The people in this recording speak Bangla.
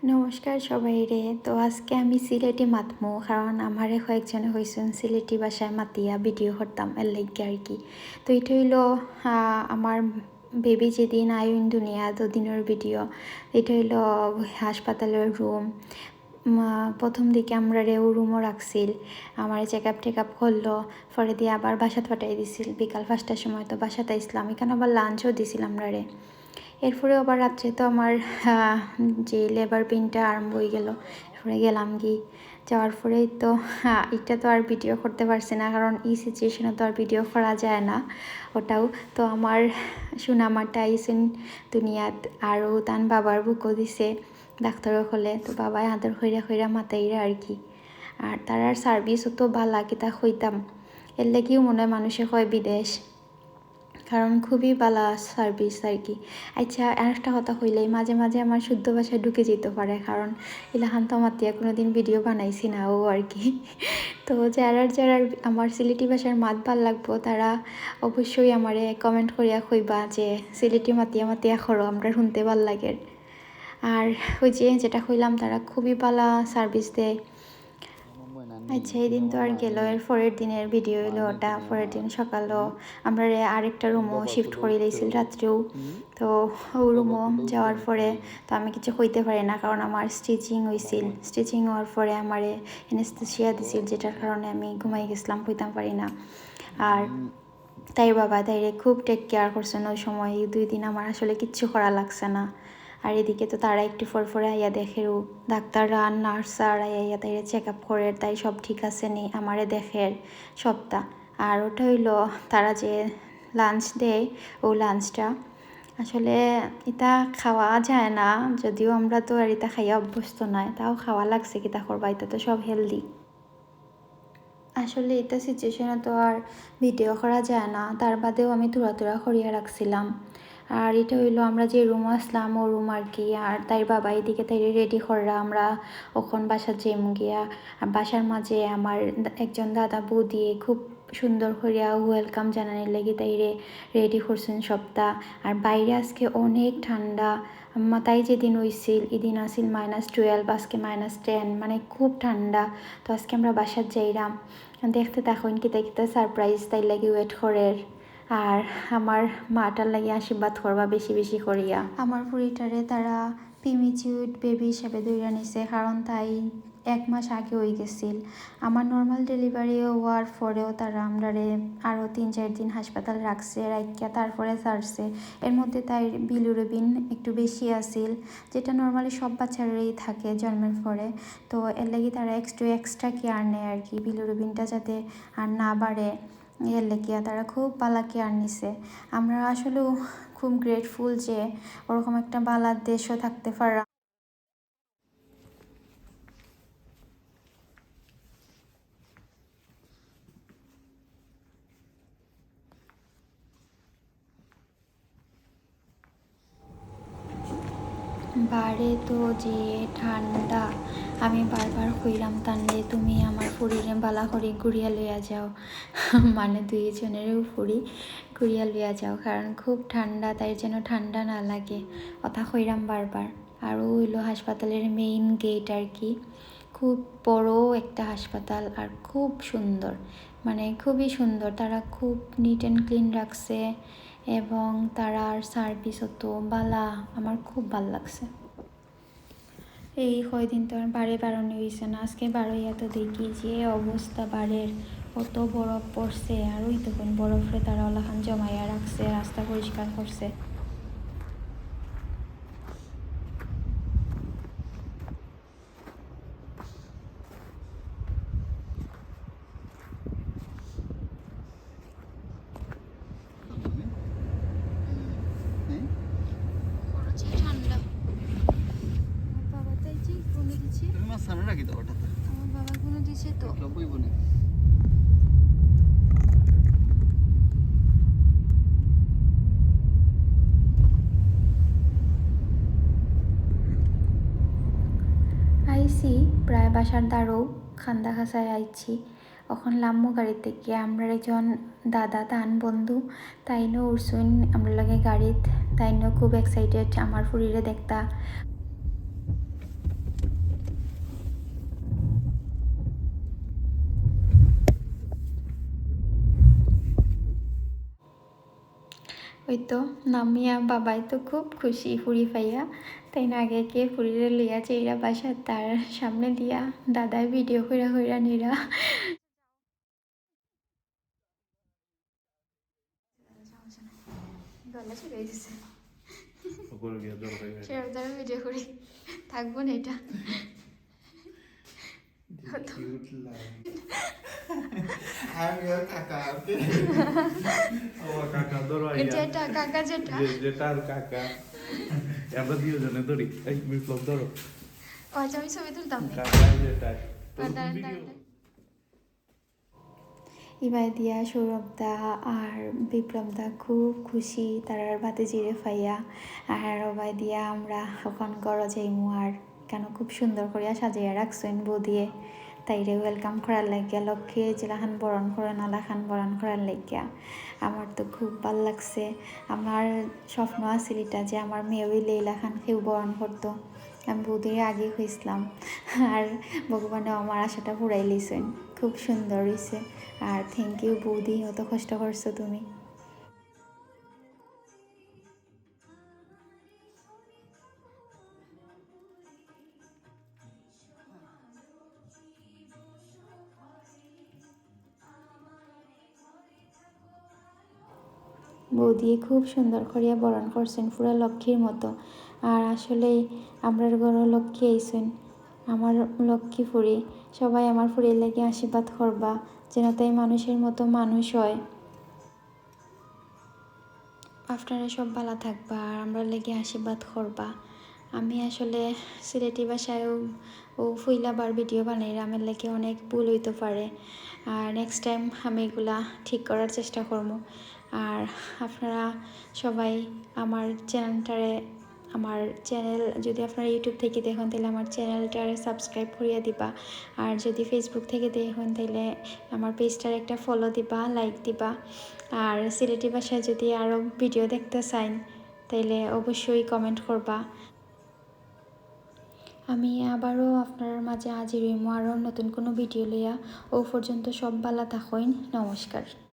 নমস্কার সবাইরে। তো আজকে আমি সিলেটি মাতমু, কারণ আমারে কয়েকজনে হয়েছেন সিলেটি ভাষায় মাতিয়া ভিডিও করতাম এর লাইগে আর কি। তো এটা হইল আমার বেবি যেদিন আইন দুনিয়া দুদিনের ভিডিও। এটা হইল হাসপাতালের রুম। প্রথম দিকে আমরা রেউ রুমও রাখছিল, আমার চেক আপ টেক আপ করলো, পরে দিয়ে আবার বাসাত পাঠাই দিছিল বিকাল 5টার সময়। তো বাসাতে আসলাম, এখানে আবার লাঞ্চও দিছিল আমরা রে। এরপরে আবার রাত্রে তো আমার যে লেবার পেইনটা আরম্ভ হয়ে গেল। এরপরে গেলাম কি, যাওয়ার পরেই তো এটা তো আর ভিডিও করতে পারছি না, কারণ এই সিচুয়েশনে তো আর ভিডিও করা যায় না ওটাও। তো আমার সুনামাটা আইসেন দুনিয়াত, আরও তান বাবার বুকও দিছে ডাক্তারও হলে। তো বাবাই আদর খৈরা খৈরা মাতাইরা আর কি। আর তার আর সার্ভিসও তো বালা কিতা হইতাম, এর লাগেও মনে হয় মানুষে হয় বিদেশ, কারণ খুবই ভালো সার্ভিস আর কি। আচ্ছা, আর একটা কথা হইলেই মাঝে মাঝে আমার শুদ্ধ ভাষায় ঢুকে যেতে পারে, কারণ ইলাহান তো মাতিয়া কোনো দিন ভিডিও বানাইছি না ও আর কি। তো যারা যারা আমার সিলেটি ভাষার মাত ভাল লাগবো তারা অবশ্যই আমারে কমেন্ট করিয়া কইবা যে সিলেটি মাতিয়া মাতিয়া করো, আমরা শুনতে ভাল লাগে। আর ওই যে যেটা কইলাম, তারা খুবই ভালো সার্ভিস দেয়। আচ্ছা, এই দিন তো আর গেল, এর পরের দিনের ভিডিও হইলো ওটা। পরের দিন সকালও আমরা আরেকটা রুমও শিফট করে দিয়েছিল রাত্রেও। তো ও রুমও যাওয়ার পরে তো আমি কিছু হইতে পারি না, কারণ আমার স্টিচিং হয়েছিল। স্টিচিং হওয়ার পরে আমার এনেস্থেসিয়া দিছিল, যেটার কারণে আমি ঘুমাই গেছিলাম, হইতাম পারি না। আর তাই বাবা তাইরে খুব টেক কেয়ার করছেন ওই সময়। 2 দিন আমার আসলে কিচ্ছু করা লাগছে না। আর এদিকে তো তারা একটু ফরফরে আইয়া দেখেও, ডাক্তাররা নার্সরা আইয়া তাইরে চেক আপ করে, তাই সব ঠিক আছে নি আমারে দেখের সবটা। আর ওটা হইলো তারা যে লাঞ্চ দেয়, ও লাঞ্চটা আসলে এটা খাওয়া যায় না, যদিও আমরা তো আর এটা খাইয়া অভ্যস্ত নয়, তাও খাওয়া লাগছে, কিতা করবা, এটা তো সব হেলদি। আসলে এটা সিচুয়েশনে তো আর ভিডিও করা যায় না, তার বাদেও আমি তুরা তুরা করিয়া রাখছিলাম। আর এটা হইলো আমরা যে রুম আসলাম ও রুম আর কি। আর তাই বাবা এদিকে তাই রেডি করা, আমরা ওখন বাসার যেম গিয়া। আর বাসার মাঝে আমার একজন দাদা বউ দিয়ে খুব সুন্দর করিয়া ওয়েলকাম জানানোর লাগি তাইরে রেডি করছেন সবটা। আর বাইরে আজকে অনেক ঠান্ডা, তাই যেদিন হইছিল এদিন আসিল -12, আজকে -10, মানে খুব ঠান্ডা। তো আজকে আমরা বাসার যাইরাম, দেখতে তখন কিতা কিতা সারপ্রাইজ তাই লাগি ওয়েট করের। আর আমার মাটার লাগি আশীর্বাদ করবা বেশি বেশি করিয়া। আমার পুরিটারে তারা প্রিমিচিউড বেবি হিসাবে ধইরা নিছে, কারণ তাই 1 মাস আগে হয়ে গেছিল। আমার নর্মাল ডেলিভারি হওয়ার পরেও তারা আমরারে আরও 3-4 দিন হাসপাতাল রাখছে, রাখিয়া তারপরে ছাড়ছে। এর মধ্যে তাই বিলিরুবিন একটু বেশি আসিল, যেটা নর্মালি সব বাচ্চারাই থাকে জন্মের পরে। তো এর লাগি তারা একটু এক্সট্রা কেয়ার নেয় আর কি, বিলিরুবিনটা যাতে আর না বাড়ে, এর লেগিয়া তারা খুব বালা কেয়ার নিছে। আমরা আসলেও খুব গ্রেটফুল যে ওরকম একটা বালার দেশও থাকতে পারা। বারে তো যে ঠান্ডা, আমি বারবার কইলাম তানলে তুমি আমার ফুরিরে বালা করি ঘুরিয়া লইয়া যাও। মানে 2 জনেরও ফুরি ঘুরিয়া লইয়া যাও, কারণ খুব ঠান্ডা, তাই যেন ঠান্ডা না লাগে, কথা কইরাম বারবার। আরও হইলো হাসপাতালের মেইন গেট আর কি, খুব বড় একটা হাসপাতাল আর খুব সুন্দর, মানে খুবই সুন্দর। তারা খুব নিট অ্যান্ড ক্লিন রাখছে এবং তারার সার্ভিসও তো বালা, আমার খুব ভাল লাগছে। এই কয়দিন তো আর বাড়ি বাড়ানো হয়েছে না, আজকে বাড়াইয়া তো দেখি যে অবস্থা বাড়ির, কত বরফ পড়ছে। আর ওই তখন বরফে তারা ওলাখান জমাইয়া রাখছে, রাস্তা পরিষ্কার করছে। আইছি প্রায় বাসার দ্বারও খান্দা খাসায় আইছি। এখন লাম্মু গাড়িতে গিয়ে আমরা একজন দাদা তান বন্ধু তাইনও উঠছুন আমরা লাগে গাড়িত, তাইনও খুব এক্সাইটেড আমার ফুরিরে দেখতা। ওই তো নামিয়া বাবাই তো খুব খুশি ফুরি পাইয়া, তাই না আগে কে ফুরিরে লইয়া চেইরা বাসা তার সামনে দিয়া দাদাই ভিডিও কইরা কইরা নিরা। গলা চুলাই দিছে, সেটার দ্বারা ভিডিও করি থাকবো না এটা। যেটা কাকা যেটা কাকা আমরা দুজনে ধরি এই বিপ্লব ধরো আচ্ছা আমি ছবি তুলতাম না। কাকা যেটা ইবাদিয়া সৌরভদা আর বিপ্লবদা খুব খুশি তারার বাতে জিরে ফাইয়া। আর ওবাইদিয়া আমরা এখন গড় যাইমু আর কেন খুব সুন্দর করিয়া সাজাইয়া রাখছেন বৌদিয়ে, তাইরে ওয়েলকাম করার লাগিয়া লক্ষ্মী জেলাখান বরণ করে নালাখান বরণ করার লাগিয়া। আমার তো খুব ভাল লাগছে। আমার স্বপ্ন আছিল এটা যে আমার মেয়ে ওই লীলাখান কেউ বরণ করতো। আমি বৌদির আগে হয়েছিলাম আর ভগবানে আমার আশাটা পুরাই লিছেন। খুব সুন্দর হয়েছে। আর থ্যাংক ইউ বৌদি, অত কষ্ট করছো তুমি। বৌদি খুব সুন্দর করিয়া বরণ করছেন পুরা লক্ষ্মীর মতো। আর আসলেই আমরার ঘরে লক্ষ্মী আইছেন, আমার লক্ষ্মী ফুরি। সবাই আমার ফুরির লাগে আশীর্বাদ করবা যেন তাই মানুষের মতো মানুষ হয়। আপনারা সব ভালো থাকবা আর আমরা লেগে আশীর্বাদ করবা। আমি আসলে সিলেটি ভাষায়ও ফুইলাবার ভিডিও বানাই, আমার লেগে অনেক ভুল হইতে পারে। আর নেক্সট টাইম আমি এগুলা ঠিক করার চেষ্টা করবো। আর আপনারা সবাই আমার চ্যানেলটারে, আমার চ্যানেল যদি আপনারা ইউটিউব থেকে দেখুন তাহলে আমার চ্যানেলটারে সাবস্ক্রাইব করিয়া দিবা। আর যদি ফেসবুক থেকে দেখুন তাহলে আমার পেজটার একটা ফলো দিবা, লাইক দিবা। আর সিলেটি ভাষায় যদি আরও ভিডিও দেখতে চান তাইলে অবশ্যই কমেন্ট করবা। আমি আবারও আপনার মাঝে হাজির হইমু আরও নতুন কোনো ভিডিও লইয়া। ও পর্যন্ত সব ভালো থাকুন, নমস্কার।